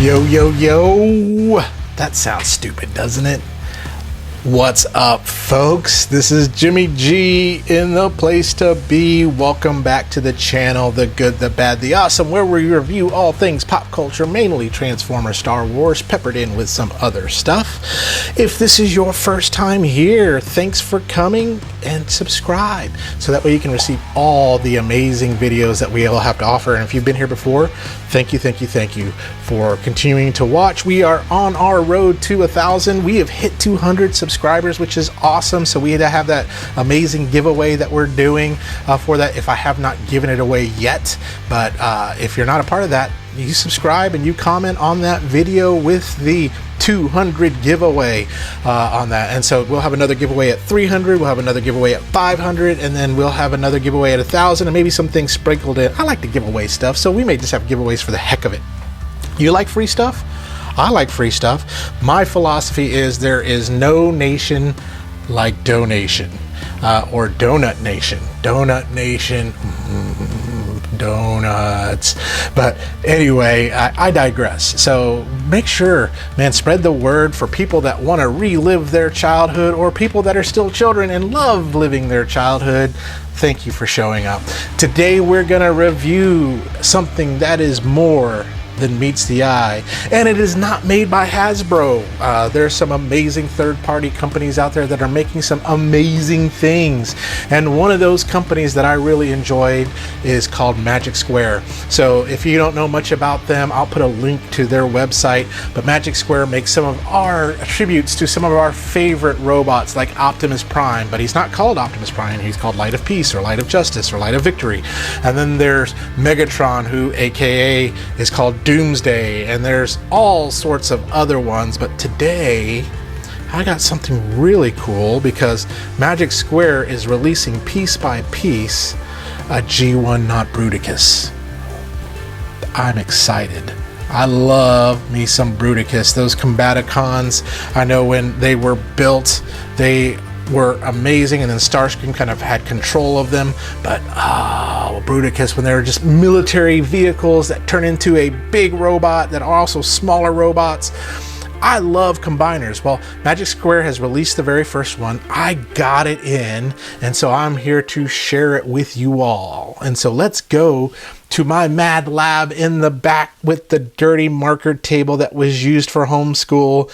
Yo, yo, yo. That sounds stupid, doesn't it? What's up, folks? This is Jimmy G in the place to be. Welcome back to the channel, The Good, The Bad, The Awesome, where we review all things pop culture, mainly Transformers, Star Wars, peppered in with some other stuff. If this is your first time here, thanks for coming and subscribe, so that way you can receive all the amazing videos that we all have to offer. And if you've been here before, thank you for continuing to watch. We are on our road to 1,000. We have hit 200 subscribers, which is awesome. So we have that amazing giveaway that we're doing for that. If I have not given it away yet, but if you're not a part of that, you subscribe and you comment on that video with the 200 giveaway on that. And so we'll have another giveaway at 300, we'll have another giveaway at 500, and then we'll have another giveaway at 1,000, and maybe some things sprinkled in. I like to give away stuff, so we may just have giveaways for the heck of it. You like free stuff? I like free stuff. My philosophy is there is no nation like donation, or Donut Nation. Donut Nation, donuts. But anyway, I digress. So make sure, man, spread the word for people that want to relive their childhood, or people that are still children and love living their childhood. Thank you for showing up. Today we're gonna review something that is more than meets the eye, and it is not made by Hasbro. There's some amazing third-party companies out there that are making some amazing things, and one of those companies that I really enjoyed is called Magic Square. So if you don't know much about them, I'll put a link to their website. But Magic Square makes some of our tributes to some of our favorite robots, like Optimus Prime, but he's not called Optimus Prime, he's called Light of Peace, or Light of Justice, or Light of Victory. And then there's Megatron, who aka is called Doomsday, and there's all sorts of other ones. But today I got something really cool, because Magic Square is releasing piece by piece a G1 Not Bruticus. I'm excited. I love me some Bruticus. Those Combaticons, I know when they were built, they were amazing, and then Starscream kind of had control of them. But Bruticus, when they were just military vehicles that turn into a big robot that are also smaller robots. I love combiners. Well, Magic Square has released the very first one. I got it in, and so I'm here to share it with you all. And so let's go to my mad lab in the back with the dirty marker table that was used for homeschool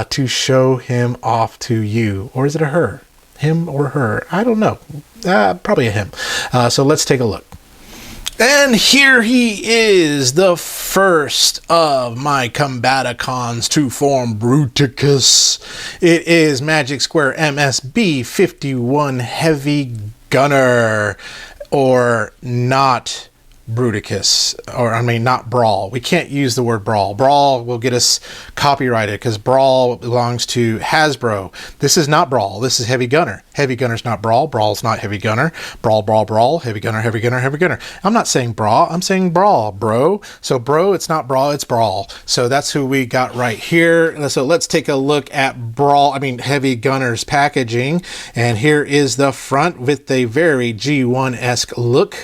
to show him off to you. Or is it a her? Him or her? I don't know. Probably a him. So let's take a look. And here he is, the first of my Combaticons to form Bruticus. It is Magic Square MSB 51 Heavy Gunner, or not Bruticus, or I mean not Brawl. We can't use the word Brawl. Brawl will get us copyrighted, because Brawl belongs to Hasbro. This is not Brawl. This is Heavy Gunner. Heavy Gunner's not Brawl. Brawl's not Heavy Gunner. Brawl, Brawl, Brawl. Heavy Gunner, Heavy Gunner, Heavy Gunner. I'm not saying Brawl. I'm saying Brawl, bro. So bro, it's not Brawl, it's Brawl. So that's who we got right here. So let's take a look at Brawl, Heavy Gunner's packaging. And here is the front with a very G1-esque look.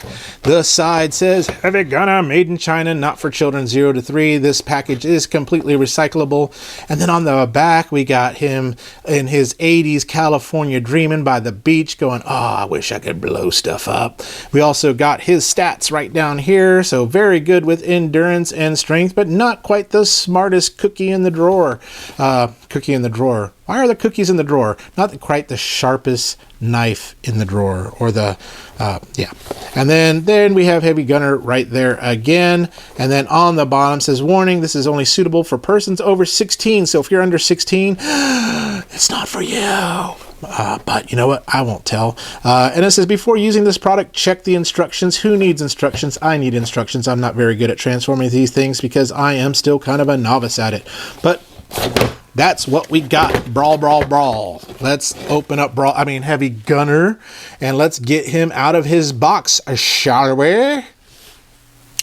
The side says Heavy Gunner, made in China, not for children 0 to 3. This package is completely recyclable. And then on the back, we got him in his 80s California dreaming by the beach, going, oh, I wish I could blow stuff up. We also got his stats right down here. So very good with endurance and strength, but not quite the smartest cookie in the drawer. Why are the cookies in the drawer? Not quite the sharpest knife in the drawer, or the yeah. And then we have Heavy Gunner right there again. And then on the bottom says, warning, this is only suitable for persons over 16. So if you're under 16, it's not for you. But you know what? I won't tell. And it says, before using this product, check the instructions. Who needs instructions? I need instructions. I'm not very good at transforming these things, because I am still kind of a novice at it. But that's what we got. Brawl, Brawl, Brawl. Let's open up Heavy Gunner, and let's get him out of his box, shall we?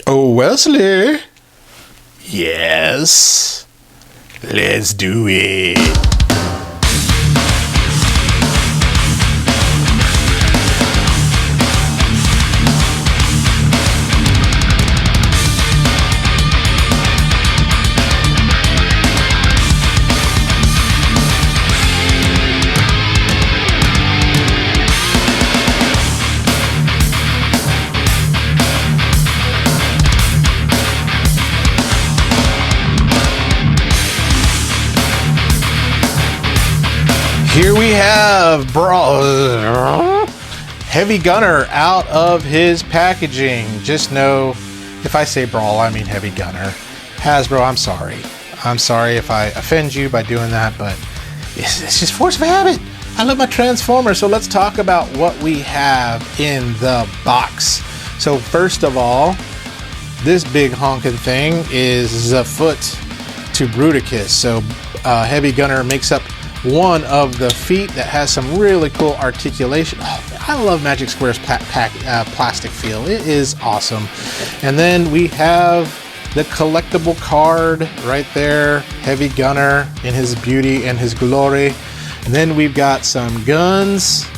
Oh, Wesley. Yes. Let's do it. have Brawl Heavy Gunner out of his packaging. Just know, if I say Brawl, I mean Heavy Gunner. Hasbro, I'm sorry. I'm sorry if I offend you by doing that, but it's just force of habit. I love my Transformers, so let's talk about what we have in the box. So first of all, this big honking thing is the foot to Bruticus. So Heavy Gunner makes up one of the feet that has some really cool articulation. Oh, I love Magic Square's plastic feel. It is awesome. And then we have the collectible card right there, Heavy Gunner in his beauty and his glory. And then we've got some guns,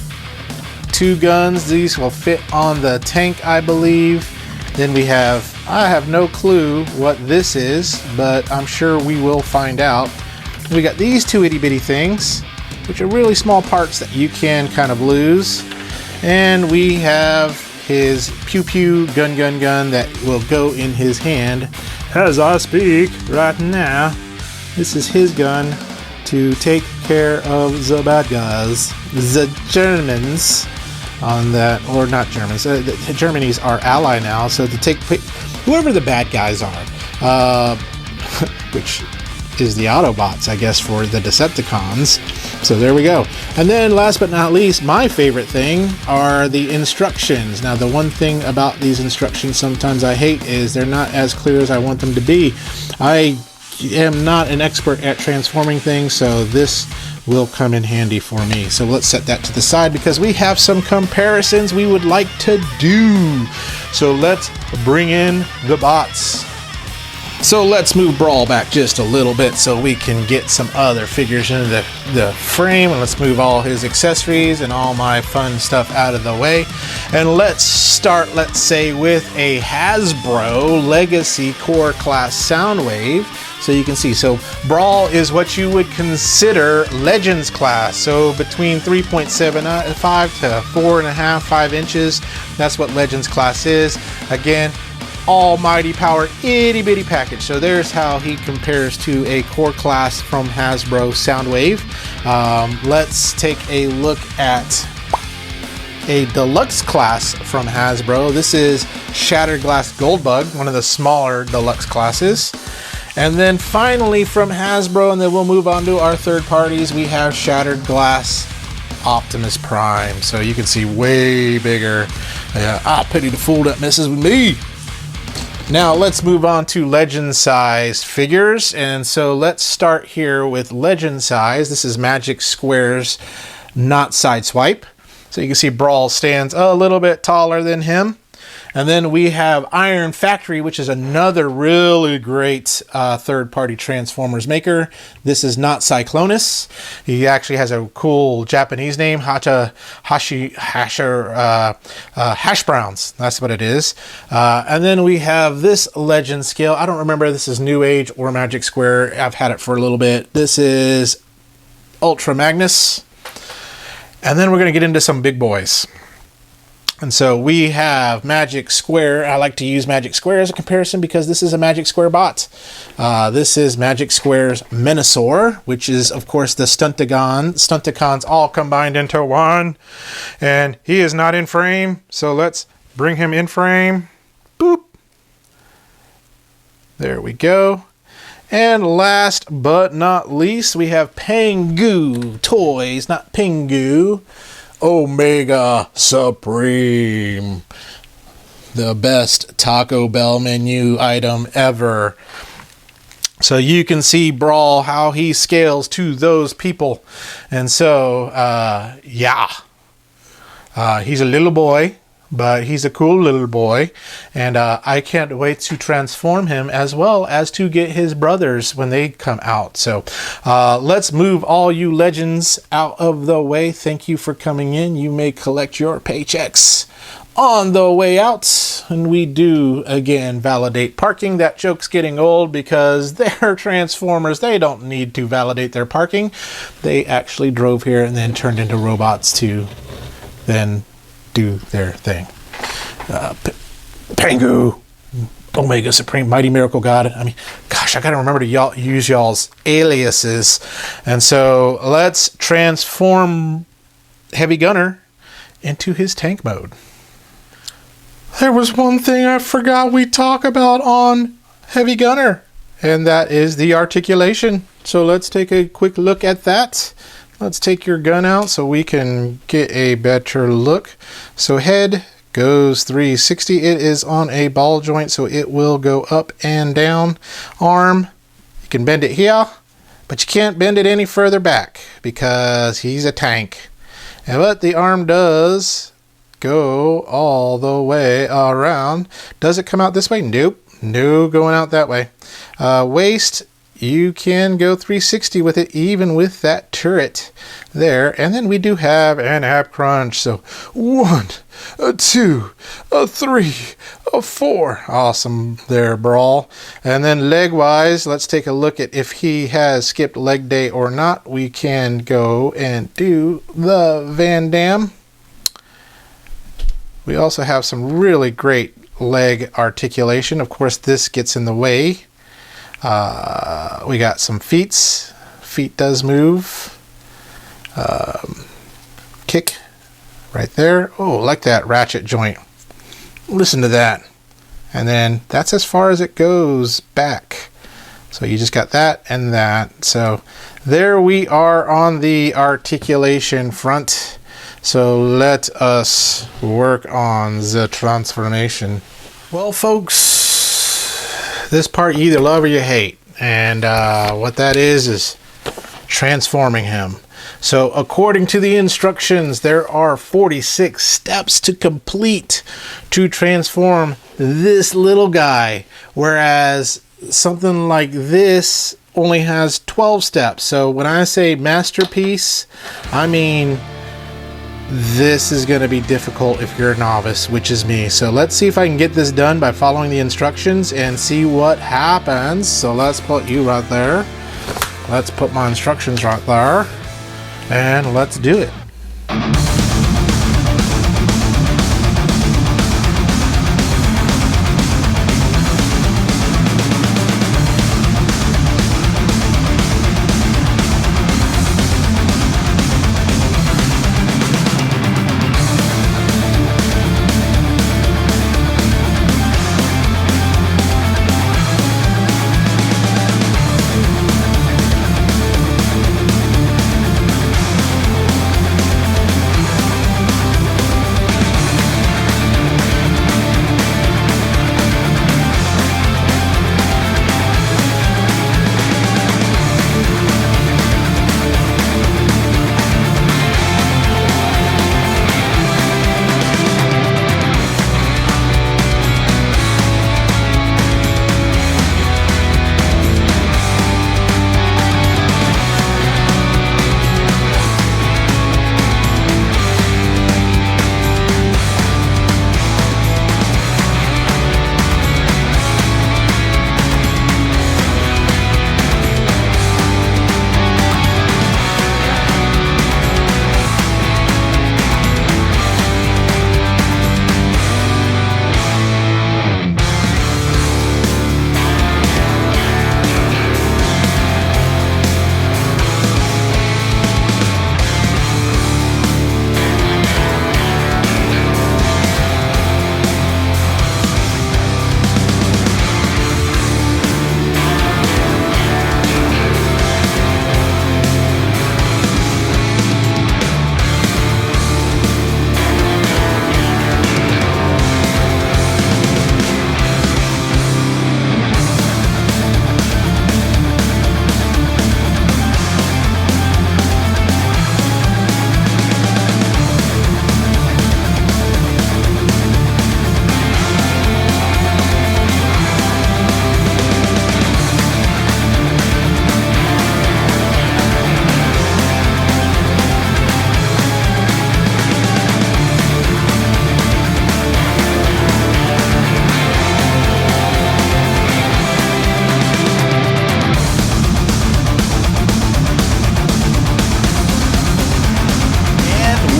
2 guns. These will fit on the tank, I believe. Then we have, I have no clue what this is, but I'm sure we will find out. We got these 2 itty bitty things, which are really small parts that you can kind of lose. And we have his pew pew gun that will go in his hand as I speak right now. This is his gun to take care of the bad guys, the Germans on that, or not Germans, Germany's our ally now, so to take whoever the bad guys are, which is the Autobots, I guess, for the Decepticons. So there we go. And then last but not least, my favorite thing are the instructions. Now the one thing about these instructions sometimes I hate is they're not as clear as I want them to be. I am not an expert at transforming things, so this will come in handy for me. So let's set that to the side because we have some comparisons we would like to do. So let's bring in the bots. So let's move Brawl back just a little bit so we can get some other figures into the frame. And let's move all his accessories and all my fun stuff out of the way. And let's start, let's say, with a Hasbro Legacy Core Class Soundwave. So you can see, so Brawl is what you would consider Legends class. So between 3.75 to 4.5, 5 inches. That's what Legends class is. Again, almighty power itty bitty package. So there's how he compares to a core class from Hasbro Soundwave. Let's take a look at a deluxe class from Hasbro. This is Shattered Glass Goldbug, one of the smaller deluxe classes. And then finally from Hasbro, and then we'll move on to our third parties, we have Shattered Glass Optimus Prime. So you can see way bigger. I pity the fool that messes with me. Now let's move on to legend size figures. And so let's start here with legend size. This is Magic Square's Not Sideswipe. So you can see Brawl stands a little bit taller than him. And then we have Iron Factory, which is another really great third-party Transformers maker. This is not Cyclonus. He actually has a cool Japanese name, Hash Browns. That's what it is. And then we have this Legend scale. I don't remember if this is New Age or Magic Square. I've had it for a little bit. This is Ultra Magnus. And then we're going to get into some big boys. And so we have Magic Square. I like to use Magic Square as a comparison because this is a Magic Square bot. This is Magic Square's Menasor, which is, of course, the Stunticons all combined into one. And he is not in frame, so let's bring him in frame. Boop. There we go. And last but not least, we have Pangu Toys, not Pingu. Omega Supreme, the best Taco Bell menu item ever. So you can see Brawl, how he scales to those people. And so, yeah, he's a little boy, but he's a cool little boy. And I can't wait to transform him as well as to get his brothers when they come out. So let's move all you legends out of the way. Thank you for coming in. You may collect your paychecks on the way out. And we do, again, validate parking. That joke's getting old because they're Transformers. They don't need to validate their parking. They actually drove here and then turned into robots to then do their thing. Pangu. Omega Supreme, Mighty Miracle God. I mean, gosh, I gotta remember to use y'all's aliases. And so let's transform Heavy Gunner into his tank mode. There was one thing I forgot we talk about on Heavy Gunner, and that is the articulation. So let's take a quick look at that. Let's take your gun out so we can get a better look. So head goes 360. It is on a ball joint, so it will go up and down. Arm, you can bend it here, but you can't bend it any further back because he's a tank. And what the arm does go all the way around. Does it come out this way? Nope. No going out that way. Waist, you can go 360 with it, even with that turret there. And then we do have an ab crunch. So 1, 2, 3, 4. Awesome there, Brawl. And then leg wise, let's take a look at if he has skipped leg day or not. We can go and do the Van Damme. We also have some really great leg articulation. Of course, this gets in the way. We got some feats. Feet does move. Kick right there. Oh, like that ratchet joint. Listen to that. And then that's as far as it goes back. So you just got that and that. So there we are on the articulation front. So let us work on the transformation. Well, folks, this part you either love or you hate. And what that is transforming him. So according to the instructions, there are 46 steps to complete to transform this little guy. Whereas something like this only has 12 steps. So when I say masterpiece, I mean this is going to be difficult if you're a novice, which is me. So let's see if I can get this done by following the instructions and see what happens. So let's put you right there. Let's put my instructions right there. And let's do it.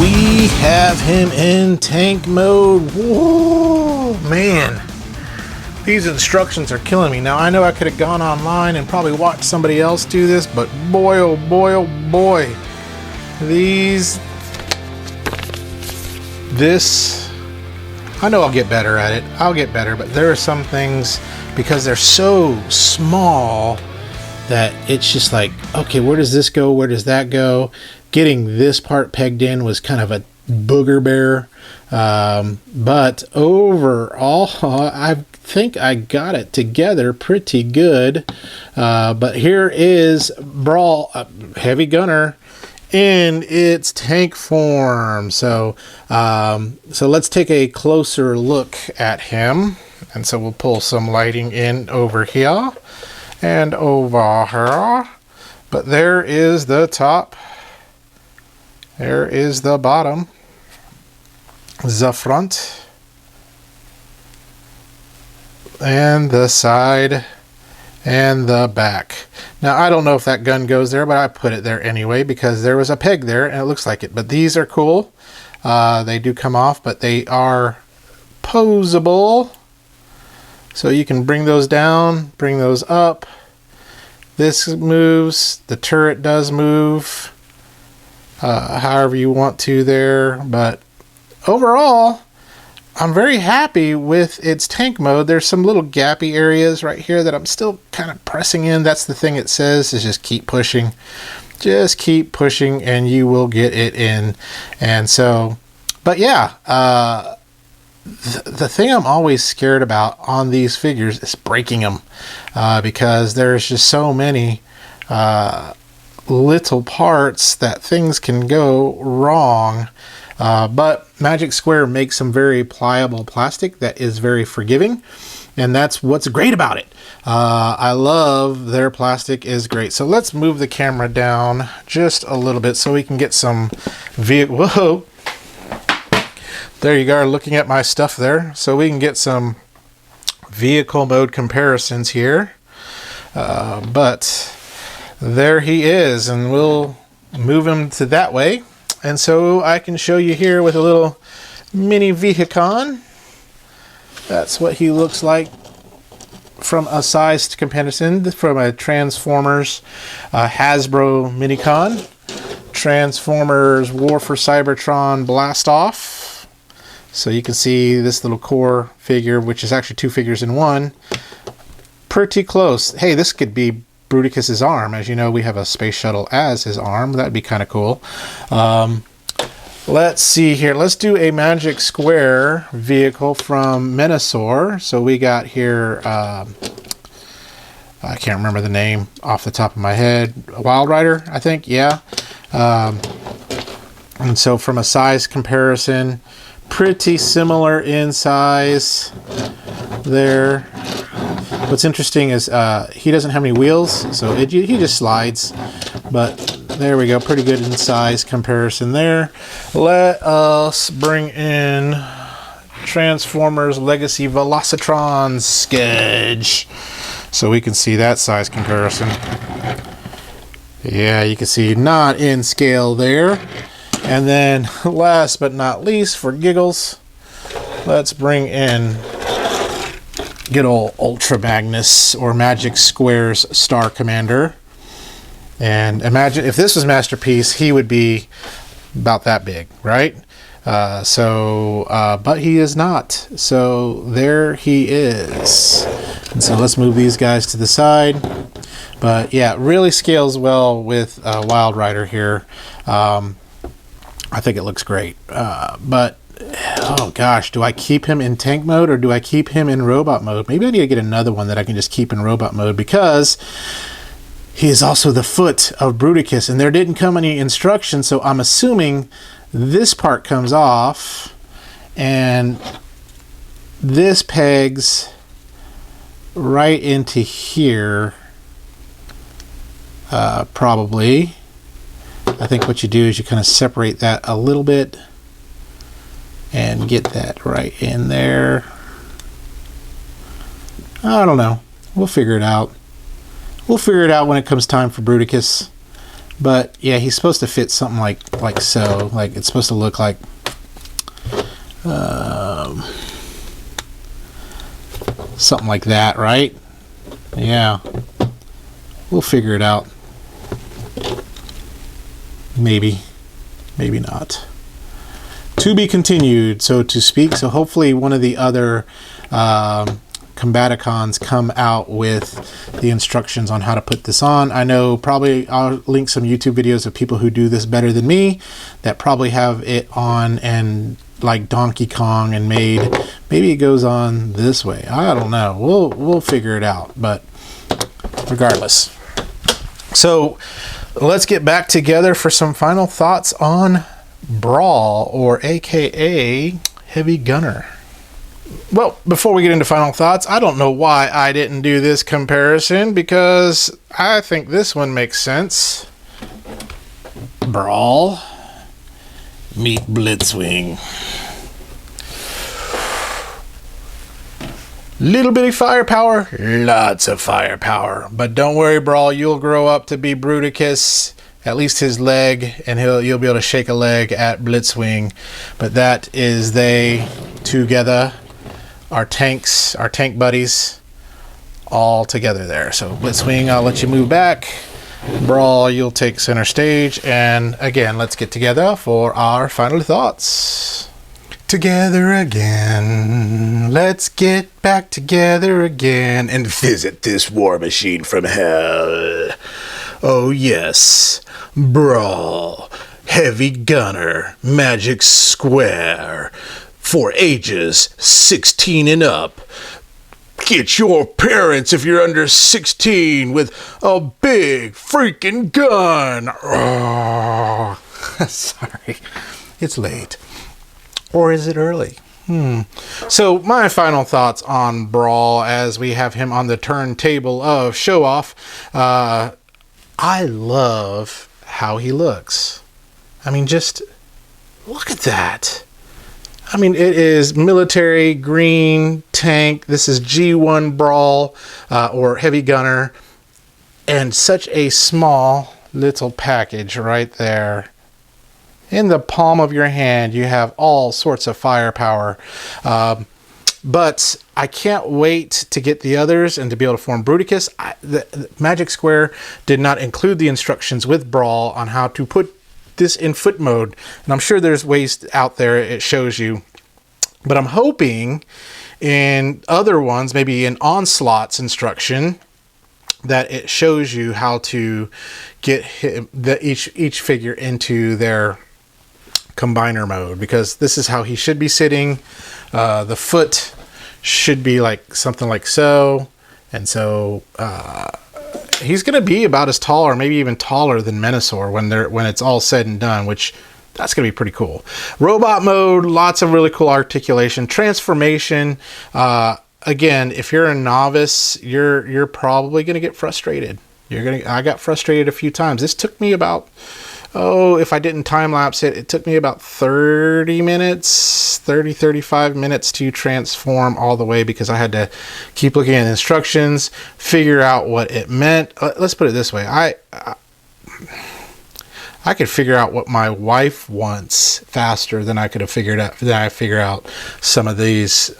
We have him in tank mode. Whoa, man. These instructions are killing me. Now, I know I could have gone online and probably watched somebody else do this, but boy, oh boy, oh boy. I know I'll get better at it. I'll get better, but there are some things, because they're so small, that it's just like, okay, where does this go? Where does that go? Getting this part pegged in was kind of a booger bear. But overall, I think I got it together pretty good. But here is Brawl, Heavy Gunner, in its tank form. So let's take a closer look at him. And so we'll pull some lighting in over here and over here. But there is the top. There is the bottom. The front. And the side. And the back. Now, I don't know if that gun goes there, but I put it there anyway because there was a peg there and it looks like it. But these are cool. They do come off, but they are posable. So you can bring those down, bring those up. This moves. The turret does move. However you want to there. But overall, I'm very happy with its tank mode. There's some little gappy areas right here that I'm still kind of pressing in. That's the thing it says, is just keep pushing. Just keep pushing and you will get it in. And so, but yeah, the thing I'm always scared about on these figures is breaking them, because there's just so many little parts that things can go wrong. But Magic Square makes some very pliable plastic that is very forgiving, and that's what's great about it. I love their plastic is great. So let's move the camera down just a little bit so we can get some whoa. There you are, looking at my stuff there. So we can get some vehicle mode comparisons here. But there he is, and we'll move him to that way. And so I can show you here with a little mini MEGACON. That's what he looks like from a sized comparison from a Transformers Hasbro Minicon. Transformers War for Cybertron Blast Off. So you can see this little core figure, which is actually two figures in one. Pretty close. Hey, this could be Bruticus's arm. As you know, we have a space shuttle as his arm. That'd be kind of cool. Let's see here. Let's do a Magic Square vehicle from Menasor. So we got here, I can't remember the name off the top of my head. Wild Rider, I think. Yeah. And so from a size comparison, pretty similar in size there. What's interesting is he doesn't have any wheels, so he just slides. But there we go, pretty good in size comparison there. Let us bring in Transformers Legacy Velocitron Sketch, so we can see that size comparison. Yeah, you can see not in scale there. And then last but not least, for giggles, let's bring in good old Ultra Magnus, or Magic Square's Star Commander. And imagine if this was Masterpiece, he would be about that big, right? But he is not. So there he is. And so let's move these guys to the side. But yeah, it really scales well with Wild Rider here. I think it looks great. But oh gosh, do I keep him in tank mode or do I keep him in robot mode? Maybe I need to get another one that I can just keep in robot mode, because he is also the foot of Bruticus, and there didn't come any instructions, so I'm assuming this part comes off and this pegs right into here, probably. I think what you do is you kind of separate that a little bit and get that right in there. I don't know. We'll figure it out. We'll figure it out when it comes time for Bruticus. But yeah, he's supposed to fit something like so. Like it's supposed to look like Something like that, right? Yeah. We'll figure it out. Maybe. Maybe not. To be continued, so to speak. So hopefully one of the other Combaticons come out with the instructions on how to put this on. I know probably I'll link some YouTube videos of people who do this better than me that probably have it on and like Donkey Kong and maybe it goes on this way. I don't know. We'll figure it out, but regardless. So let's get back together for some final thoughts on Brawl, or aka Heavy Gunner. Well, before we get into final thoughts, I don't know why I didn't do this comparison, because I think this one makes sense. Brawl meet Blitzwing. Little bitty firepower, lots of firepower. But don't worry, Brawl, you'll grow up to be Bruticus. At least his leg, and you'll be able to shake a leg at Blitzwing. But that is they together, our tanks, our tank buddies, all together there. So Blitzwing, I'll let you move back. Brawl, you'll take center stage. And again, let's get together for our final thoughts. Together again, let's get back together again and visit this war machine from hell. Oh yes, Brawl, Heavy Gunner, Magic Square, for ages 16 and up. Get your parents if you're under 16 with a big freaking gun. Oh, sorry, it's late. Or is it early? So my final thoughts on Brawl as we have him on the turntable of show off. I love how he looks. I mean, just look at that. I mean, it is military green tank. This is G1 Brawl or Heavy Gunner. And such a small little package right there. In the palm of your hand, you have all sorts of firepower. But I can't wait to get the others and to be able to form Bruticus. The Magic Square did not include the instructions with Brawl on how to put this in foot mode. And I'm sure there's ways out there it shows you. But I'm hoping in other ones, maybe in Onslaught's instruction, that it shows you how to get each figure into their combiner mode, because this is how he should be sitting. The foot should be like something like so, and so he's going to be about as tall, or maybe even taller than Menasor when it's all said and done, which that's going to be pretty cool. Robot mode, lots of really cool articulation. Transformation, again, if you're a novice, you're probably going to get frustrated. I got frustrated a few times. This took me about, if I didn't time lapse it took me about 35 minutes to transform all the way, because I had to keep looking at the instructions, figure out what it meant. Let's put it this way. I could figure out what my wife wants faster than I could have figured out some of these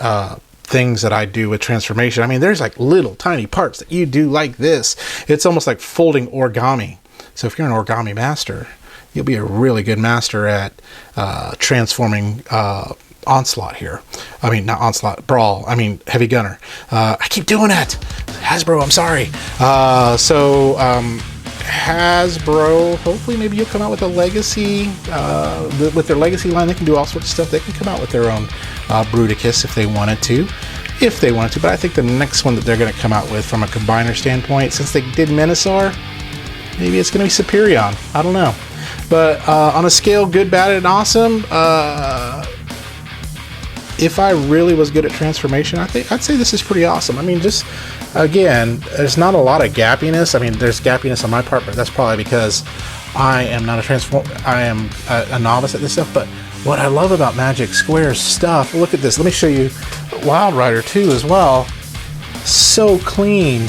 things that I do with transformation. I mean, there's like little tiny parts that you do like this. It's almost like folding origami. So if you're an origami master, you'll be a really good master at transforming Onslaught here. I mean, not Onslaught, Brawl. I mean, Heavy Gunner. I keep doing that. Hasbro, I'm sorry. Hasbro, hopefully maybe you'll come out with a legacy, with their legacy line. They can do all sorts of stuff. They can come out with their own Bruticus if they wanted to, but I think the next one that they're going to come out with from a combiner standpoint, since they did Menasor, maybe it's going to be Superion. I don't know. But on a scale, good, bad, and awesome, if I really was good at transformation, I'd say this is pretty awesome. I mean, just, again, there's not a lot of gappiness. I mean, there's gappiness on my part, but that's probably because I am not I am a novice at this stuff. But what I love about Magic Square's stuff, look at this. Let me show you Wild Rider 2 as well. So clean.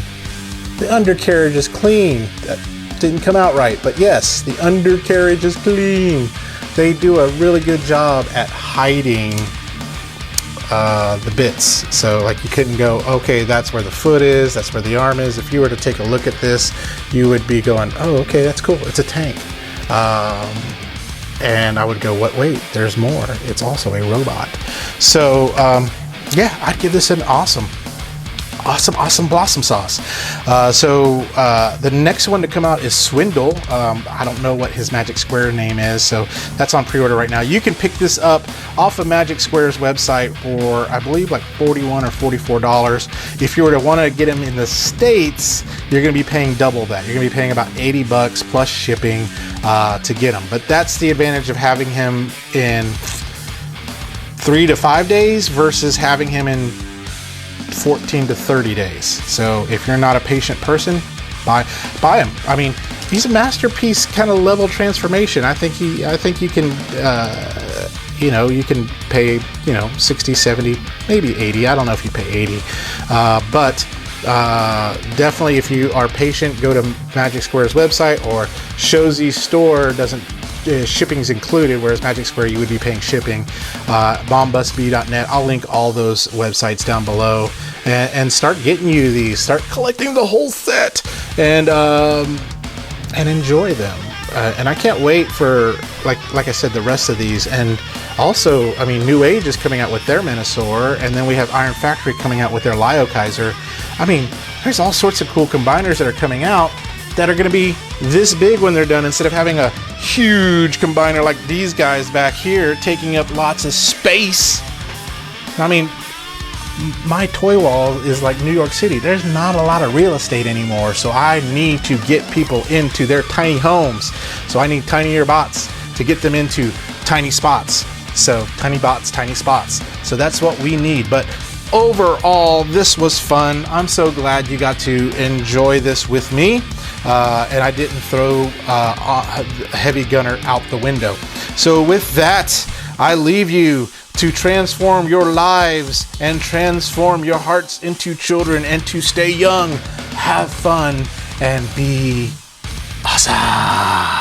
The undercarriage is clean. That didn't come out right, but yes, the undercarriage is clean. They do a really good job at hiding the bits. So like you couldn't go, okay, that's where the foot is, that's where the arm is. If you were to take a look at this, you would be going, oh, okay, that's cool. It's a tank. And I would go, what? Wait, there's more. It's also a robot. So yeah, I'd give this an awesome blossom sauce. So the next one to come out is Swindle. I don't know what his Magic Square name is, so that's on pre-order right now. You can pick this up off of Magic Square's website for, I believe, like $41 or $44. If you were to want to get him in the States, you're going to be paying double that. You're going to be paying about $80 plus shipping to get him. But that's the advantage of having him in 3 to 5 days versus having him in 14 to 30 days. So if you're not a patient person, buy him. I mean, he's a masterpiece kind of level transformation. I think you can you can pay 60, 70, maybe 80. I don't know if you pay 80, but definitely if you are patient, go to Magic Square's website, or Shozi's store doesn't. Shipping's included, whereas Magic Square you would be paying shipping. bombustbee.net. I'll link all those websites down below, and start getting you these. Start collecting the whole set, and enjoy them. And I can't wait for like I said, the rest of these. And also, I mean, New Age is coming out with their Minosaur, and then we have Iron Factory coming out with their Lyokaiser. I mean, there's all sorts of cool combiners that are coming out that are going to be this big when they're done, instead of having a huge combiner like these guys back here taking up lots of space. I mean, my toy wall is like New York City. There's not a lot of real estate anymore, so I need to get people into their tiny homes. So I need tinier bots to get them into tiny spots. So tiny bots, tiny spots. So that's what we need. But overall, this was fun. I'm so glad you got to enjoy this with me. And I didn't throw Heavy Gunner out the window. So with that, I leave you to transform your lives and transform your hearts into children, and to stay young, have fun, and be awesome.